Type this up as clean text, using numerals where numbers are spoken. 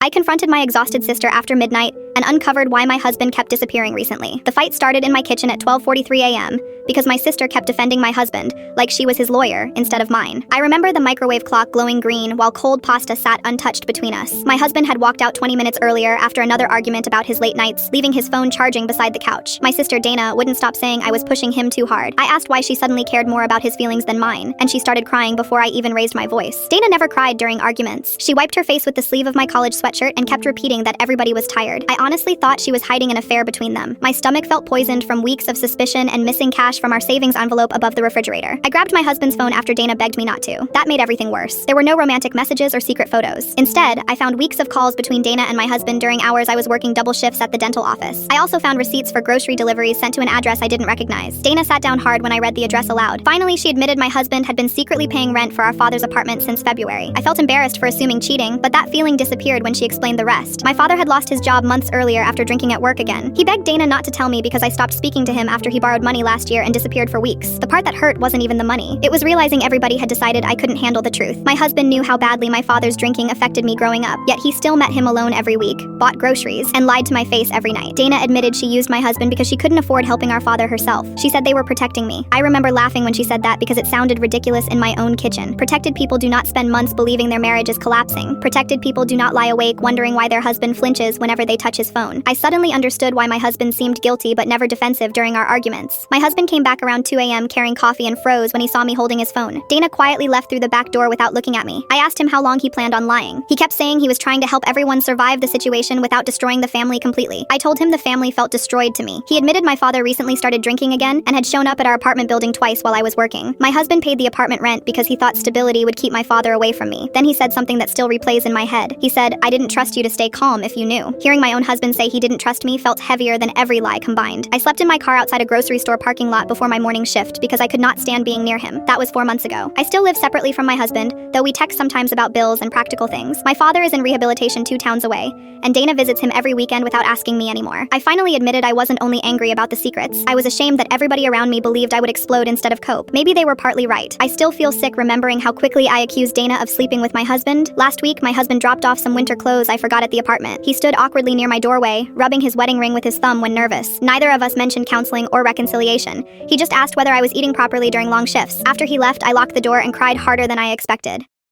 I confronted my exhausted sister after midnight and uncovered why my husband kept disappearing recently. The fight started in my kitchen at 12:43 a.m. because my sister kept defending my husband like she was his lawyer instead of mine. I remember the microwave clock glowing green while cold pasta sat untouched between us. My husband had walked out 20 minutes earlier after another argument about his late nights, leaving his phone charging beside the couch. My sister Dana wouldn't stop saying I was pushing him too hard. I asked why she suddenly cared more about his feelings than mine, and she started crying before I even raised my voice. Dana never cried during arguments. She wiped her face with the sleeve of my college sweatshirt and kept repeating that everybody was tired. I honestly thought she was hiding an affair between them. My stomach felt poisoned from weeks of suspicion and missing cash from our savings envelope above the refrigerator. I grabbed my husband's phone after Dana begged me not to. That made everything worse. There were no romantic messages or secret photos. Instead, I found weeks of calls between Dana and my husband during hours I was working double shifts at the dental office. I also found receipts for grocery deliveries sent to an address I didn't recognize. Dana sat down hard when I read the address aloud. Finally, she admitted my husband had been secretly paying rent for our father's apartment since February. I felt embarrassed for assuming cheating, but that feeling disappeared when she explained the rest. My father had lost his job months earlier after drinking at work again. He begged Dana not to tell me because I stopped speaking to him after he borrowed money last year and disappeared for weeks. The part that hurt wasn't even the money. It was realizing everybody had decided I couldn't handle the truth. My husband knew how badly my father's drinking affected me growing up, yet he still met him alone every week, bought groceries, and lied to my face every night. Dana admitted she used my husband because she couldn't afford helping our father herself. She said they were protecting me. I remember laughing when she said that because it sounded ridiculous in my own kitchen. Protected people do not spend months believing their marriage is collapsing. Protected people do not lie awake wondering why their husband flinches whenever they touch his phone. I suddenly understood why my husband seemed guilty but never defensive during our arguments. My husband came back around 2 a.m. carrying coffee and froze when he saw me holding his phone. Dana quietly left through the back door without looking at me. I asked him how long he planned on lying. He kept saying he was trying to help everyone survive the situation without destroying the family completely. I told him the family felt destroyed to me. He admitted my father recently started drinking again and had shown up at our apartment building twice while I was working. My husband paid the apartment rent because he thought stability would keep my father away from me. Then he said something that still replays in my head. He said, "I didn't trust you to stay calm if you knew." Hearing my own husband say he didn't trust me felt heavier than every lie combined. I slept in my car outside a grocery store parking lot before my morning shift because I could not stand being near him. That was 4 months ago. I still live separately from my husband, though we text sometimes about bills and practical things. My father is in rehabilitation 2 towns away, and Dana visits him every weekend without asking me anymore. I finally admitted I wasn't only angry about the secrets. I was ashamed that everybody around me believed I would explode instead of cope. Maybe they were partly right. I still feel sick remembering how quickly I accused Dana of sleeping with my husband. Last week, my husband dropped off some winter clothes I forgot at the apartment. He stood awkwardly near my doorway, rubbing his wedding ring with his thumb when nervous. Neither of us mentioned counseling or reconciliation. He just asked whether I was eating properly during long shifts. After he left, I locked the door and cried harder than I expected.